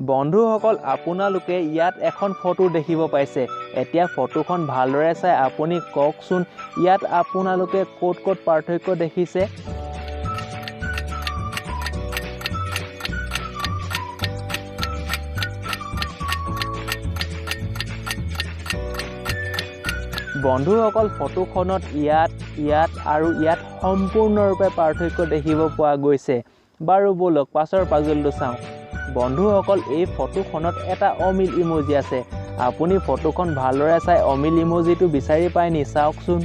বন্ধুসকল আপোনালোকে ইয়াত এখন ফটো দেখিব পাইছে এতিয়া ফটোখন ভালদৰে চাই আপুনি কওকচোন ইয়াত আপোনালোকে ক'ত পাৰ্থক্য দেখিছে বন্ধুসকল ফটোখনত ইয়াত আৰু ইয়াত সম্পূৰ্ণৰূপে পাৰ্থক্য দেখিব পোৱা গৈছে বাৰু বলক পাছৰ পাজলটো চাওঁ বন্ধুসকল এই ফটোখনত এটা অমিল ইমোজি আছে আপুনি ফটোখন ভালদৰে চাই অমিল ইমোজিটো বিচাৰি পায় নি চাওকচোন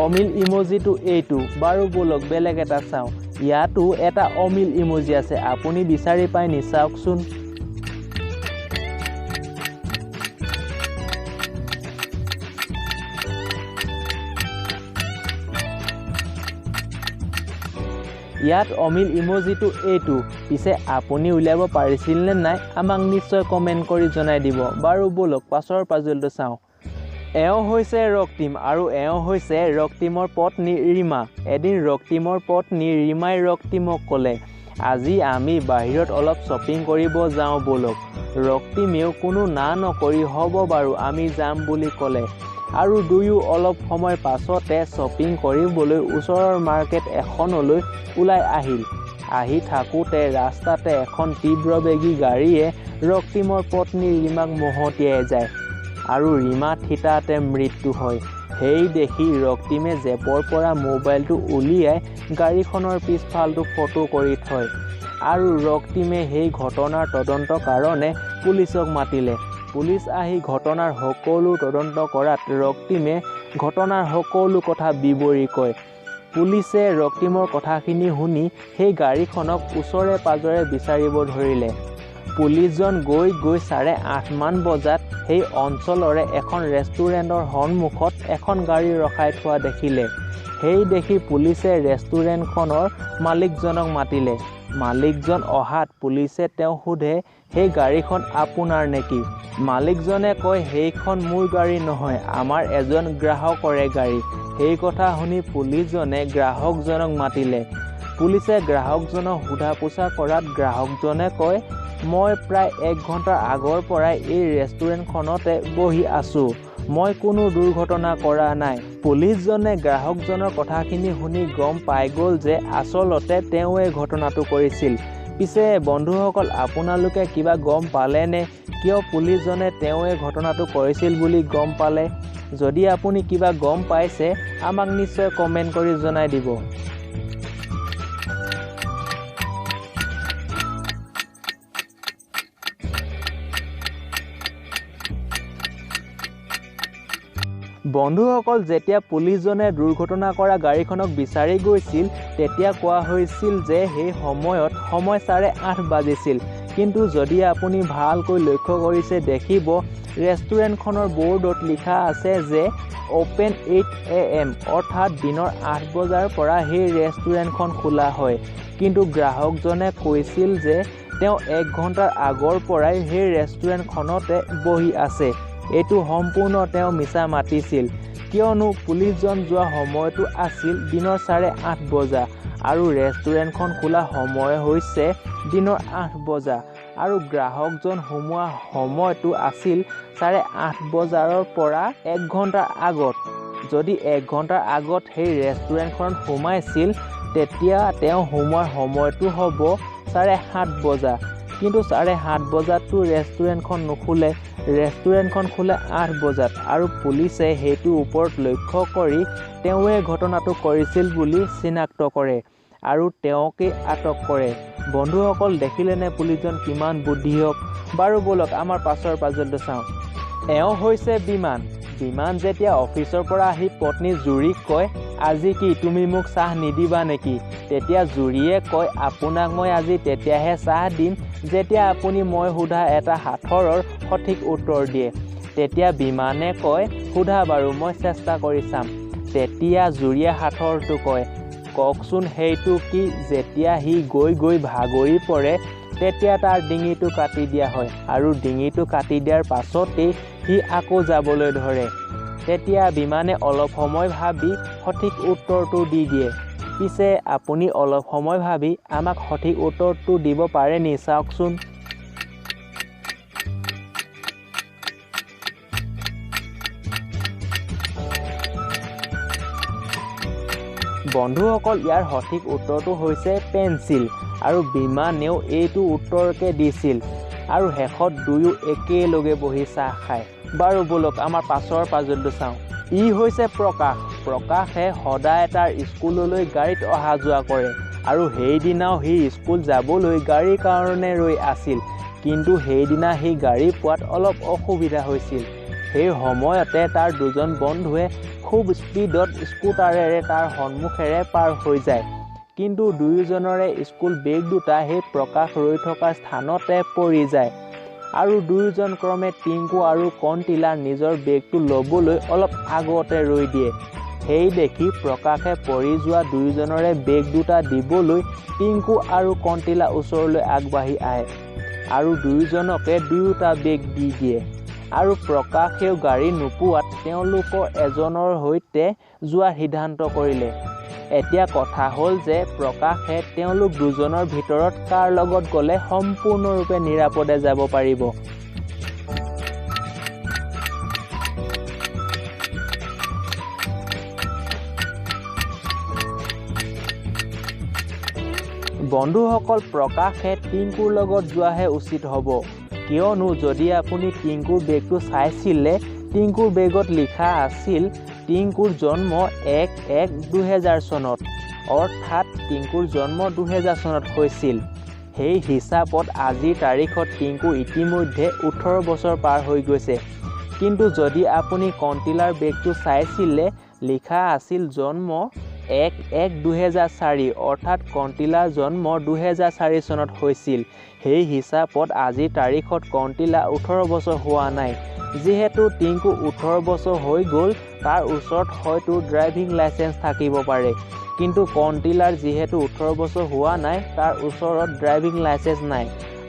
অমিল ইমোজিটো এইটো বাৰু বলক বেলেগ এটা চাওঁ ইয়াতো এটা অমিল ইমোজি আছে আপুনি বিচাৰি পায় নি চাওকচোন ইয়াত অমিল ইমোজিটো এইটো পিছে আপুনি উলিয়াব পাৰিছিল নে নাই আমাক নিশ্চয় কমেন্ট কৰি জনাই দিব বাৰু বলক পাছৰ পাজলটো চাওঁ এওঁ হৈছে ৰক্তিম আৰু এওঁ হৈছে ৰক্তিমৰ পত্নী ৰীমা এদিন ৰক্তিমৰ পত্নী ৰীমাই ৰক্তিমক ক'লে আজি আমি বাহিৰত অলপ শ্বপিং কৰিব যাওঁ বলক ৰক্তিমেও কোনো না নকৰি হ'ব বাৰু আমি যাম বুলি ক'লে আৰু দুয়ো অলপ সময় পাছতে শ্বপিং কৰিবলৈ ওচৰৰ মাৰ্কেট এখনলৈ ওলাই আহি থাকোঁতে ৰাস্তাতে এখন তীব্ৰবেগী গাড়ীয়ে ৰক্তিমৰ পত্নী ৰীমাক মহতিয়াই যায় আৰু ৰীমা থিতাতে মৃত্যু হয় সেই দেখি ৰক্তিমে জেপৰ পৰা মোবাইলটো উলিয়াই গাড়ীখনৰ পিছফালটো ফটো কৰি থয় আৰু ৰক্তিমে সেই ঘটনাৰ তদন্তৰ কাৰণে পুলিচক মাতিলে পুলিচ আহি ঘটনাৰ সকলো তদন্ত কৰাত ৰক্তিমে ঘটনাৰ সকলো কথা বিৱৰি কয় পুলিচে ৰক্তিমৰ কথাখিনি শুনি সেই গাড়ীখনক ওচৰে পাজৰে বিচাৰিব ধৰিলে পুলিচজন গৈ 8:30 মান বজাত সেই অঞ্চলৰে এখন ৰেষ্টুৰেণ্টৰ সন্মুখত এখন গাড়ী ৰখাই থোৱা দেখিলে সেই দেখি পুলিচে ৰেষ্টুৰেণ্টখনৰ মালিকজনক মাতিলে মালিকজন অহাত পুলিচে তেওঁ সোধে সেই গাড়ীখন আপোনাৰ নেকি মালিকজনে কয় সেইখন মোৰ গাড়ী নহয় আমাৰ এজন গ্ৰাহকৰে গাড়ী সেই কথা শুনি পুলিচজনে গ্ৰাহকজনক মাতিলে পুলিচে গ্ৰাহকজনক সোধা পোছা কৰাত গ্ৰাহকজনে কয় মই প্ৰায় 1 ঘণ্টাৰ আগৰ পৰাই এই ৰেষ্টুৰেণ্টখনতে বহি আছো মই কোনো দুৰ্ঘটনা কৰা নাই পুলিচজনে গ্ৰাহকজনৰ কথাখিনি শুনি গম পাই গ'ল যে আচলতে তেওঁ এই ঘটনাটো কৰিছিল পিছে বন্ধুসকল আপোনালোকে কিবা গম পালেনে কিয় পুলিচজনে তেওঁ এই ঘটনাটো কৰিছিল বুলি গম পালে যদি আপুনি কিবা গম পাইছে আমাক নিশ্চয় কমেন্ট কৰি জনাই দিব বন্ধুসকল যেতিয়া পুলিচজনে দুৰ্ঘটনা কৰা গাড়ীখনক বিচাৰি গৈছিল তেতিয়া কোৱা হৈছিল যে সেই সময়ত সময় 8:30 বাজিছিল কিন্তু যদি আপুনি ভালকৈ লক্ষ্য কৰিছে দেখিব ৰেষ্টুৰেণ্টখনৰ বৰ্ডত লিখা আছে যে ওপেন 8 AM অৰ্থাৎ দিনৰ 8 বজাৰ পৰা সেই ৰেষ্টুৰেণ্টখন খোলা হয় কিন্তু গ্ৰাহকজনে কৈছিল যে তেওঁ 1 ঘণ্টাৰ আগৰ পৰাই সেই ৰেষ্টুৰেণ্টখনতে বহি আছে এইটো সম্পূৰ্ণ তেওঁ মিছা মাতিছিল কিয়নো পুলিচজন যোৱা সময়টো আছিল দিনৰ 8:30 বজা আৰু ৰেষ্টুৰেণ্টখন খোলা সময় হৈছে দিনৰ 8 বজা আৰু গ্ৰাহকজন সোমোৱা সময়টো আছিল 8:30 বজাৰ পৰা 1 ঘণ্টাৰ আগত যদি 1 ঘণ্টাৰ আগত সেই ৰেষ্টুৰেণ্টখনত সোমাইছিল তেতিয়া তেওঁ সোমোৱাৰ সময়টো হ'ব 7:30 বজা কিন্তু 7:30 বজাততো ৰেষ্টুৰেণ্টখন নুখুলে ৰেষ্টুৰেণ্টখন খোলে 8 বজাত আৰু পুলিচে সেইটো ওপৰত লক্ষ্য কৰি তেওঁৱে ঘটনাটো কৰিছিল বুলি চিনাক্ত কৰে আৰু তেওঁকে আটক কৰে বন্ধুসকল দেখিলেনে পুলিচজন কিমান বুদ্ধিয়ক বাৰু বলক আমাৰ পাছৰ পাজলটো চাওঁ এওঁ হৈছে বিমান যেতিয়া অফিচৰ পৰা আহি পত্নী জুৰিক কয় আজি কি তুমি মোক চাহ নিদিবা নেকি তেতিয়া জুৰিয়ে কয় আপোনাক মই আজি তেতিয়াহে চাহ দিম যেতিয়া আপুনি মই সোধা এটা হাথৰৰ সঠিক উত্তৰ দিয়ে তেতিয়া বিমানে কয় সোধা বাৰু মই চেষ্টা কৰি চাম তেতিয়া জুৰিয়ে হাথৰটো কয় কওকচোন সেইটো কি যেতিয়া সি গৈ ভাগৰি পৰে তেতিয়া তাৰ ডিঙিটো কাটি দিয়া হয় আৰু ডিঙিটো কাটি দিয়াৰ পাছতেই সি আকৌ যাবলৈ ধৰে তেতিয়া বিমানে অলপ সময় ভাবি সঠিক উত্তৰটো দি দিয়ে। পিছে আপুনি অলপ সময় ভাবি আমাক সঠিক উত্তৰটো দিব পাৰে নি চাওকচোন। বন্ধুসকল ইয়াৰ সঠিক উত্তৰটো হৈছে পেঞ্চিল আৰু বিমানেও এইটো উত্তৰকে দিছিল আৰু শেষত দুয়ো একেলগে বহি চাহ খায়। বাৰু বলক আমাৰ পাছৰ পাজলটো চাওঁ। ই হৈছে প্ৰকাশ। প্ৰকাশে সদায় তাৰ স্কুললৈ গাড়ীত অহা যোৱা কৰে আৰু সেইদিনাও সি স্কুল যাবলৈ গাড়ীৰ কাৰণে ৰৈ আছিল, কিন্তু সেইদিনা সি গাড়ী পোৱাত অলপ অসুবিধা হৈছিল। সেই সময়তে তাৰ দুজন বন্ধুৱে খুব স্পীডত স্কুটাৰেৰে তাৰ সন্মুখেৰে পাৰ হৈ যায়, কিন্তু দুয়োজনৰে স্কুল বেগ দুটা সেই প্ৰকাশ ৰৈ থকা স্থানতে পৰি যায় আৰু দুয়োজন ক্ৰমে টিংকু আৰু কণ্টিলা নিজৰ বেগটো ল'বলৈ অলপ আগতে ৰৈ দিয়ে। সেই দেখি প্ৰকাশে পৰি যোৱা দুয়োজনৰে বেগ দুটা দিবলৈ টিংকু আৰু কণ্টিলা ওচৰলৈ আগবাঢ়ি আহে আৰু দুয়োজনকে দুয়োটা বেগ দি দিয়ে আৰু প্ৰকাশেও গাড়ী নোপোৱাত তেওঁলোকৰ এজনৰ সৈতে যোৱাৰ সিদ্ধান্ত কৰিলে। এতিয়া কথা হ'ল যে প্ৰকাশে তেওঁলোক দুজনৰ ভিতৰত কাৰ লগত গ'লে সম্পূৰ্ণৰূপে নিৰাপদে যাব পাৰিব। বন্ধুসকল প্ৰকাশে টিংকুৰ লগত যোৱাহে উচিত হ'ব, কিয়নো যদি আপুনি টিংকুৰ বেগটো চাইছিলে, টিংকুৰ বেগত লিখা আছিল টিংকুৰ জন্ম 1-1-2000 চনত, অৰ্থাৎ টিংকুৰ জন্ম 2000 চনত হৈছিল। সেই হিচাপত আজিৰ তাৰিখত টিংকু ইতিমধ্যে 18 বছৰ পাৰ হৈ গৈছে। কিন্তু যদি আপুনি কণ্টিলাৰ বেগটো চাইছিলে, লিখা আছিল জন্ম 1-1-2004, অৰ্থাৎ কণ্টিলাৰ জন্ম 2004 চনত হৈছিল। সেই হিচাপত আজিৰ তাৰিখত কণ্টিলা 18 বছৰ হোৱা নাই। যিহেতু টিংকু 18 বছৰ হৈ গ'ল, তাৰ ওচৰত হয়তো ড্ৰাইভিং লাইচেঞ্চ থাকিব পাৰে, কিন্তু কণ্টিলাৰ যিহেতু 18 বছৰ হোৱা নাই, তাৰ ওচৰত ড্ৰাইভিং লাইচেঞ্চ নাই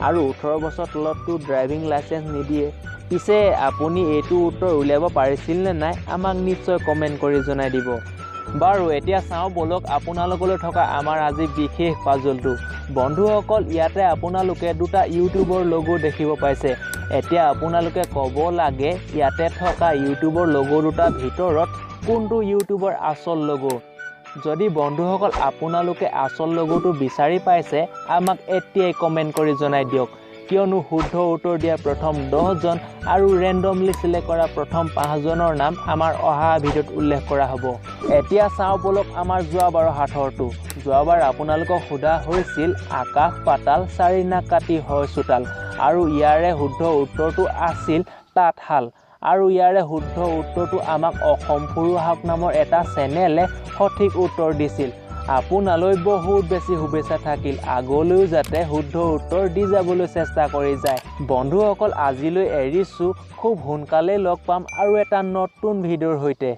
আৰু 18 বছৰ তলততো ড্ৰাইভিং লাইচেঞ্চ নিদিয়ে। পিছে আপুনি এইটো উত্তৰ উলিয়াব পাৰিছিল নে নাই আমাক নিশ্চয় কমেণ্ট কৰি জনাই দিব। বাৰু এতিয়া চাওঁ বলক আপোনালোকলৈ থকা আমাৰ আজি বিশেষ পাজলটো। বন্ধুসকল ইয়াতে আপোনালোকে দুটা ইউটিউবৰ লগো দেখিব পাইছে। এতিয়া আপোনালোকে ক'ব লাগে ইয়াতে থকা ইউটিউবৰ লগো দুটাৰ ভিতৰত কোনটো ইউটিউবৰ আচল লগো। যদি বন্ধুসকল আপোনালোকে আচল লগোটো বিচাৰি পাইছে, আমাক এতিয়াই কমেণ্ট কৰি জনাই দিয়ক, কিয়নো শুদ্ধ উত্তৰ দিয়া প্ৰথম 10জন আৰু ৰেণ্ডমলি চিলেক্ট কৰা প্ৰথম 5জনৰ নাম আমাৰ অহা ভিডিঅ'ত উল্লেখ কৰা হ'ব। এতিয়া চাওঁ বলক আমাৰ যোৱাবাৰৰ সাঁথৰটো। যোৱাবাৰ আপোনালোকক সোধা হৈছিল আকাশ পাতাল চাৰি নাক কাটি হয় চোতাল, আৰু ইয়াৰে শুদ্ধ উত্তৰটো আছিল তাঁতশাল। আৰু ইয়াৰে শুদ্ধ উত্তৰটো আমাক অসম ফুৰু আহক নামৰ এটা চেনেলে সঠিক উত্তৰ দিছিল। আপোনালৈ বহুত বেছি শুভেচ্ছা থাকিল, আগলৈও যাতে শুদ্ধ উত্তৰ দি যাবলৈ চেষ্টা কৰি যায়। বন্ধুসকল আজিলৈ এৰিছোঁ, খুব সোনকালে লগ পাম আৰু এটা নতুন ভিডিঅ'ৰ সৈতে।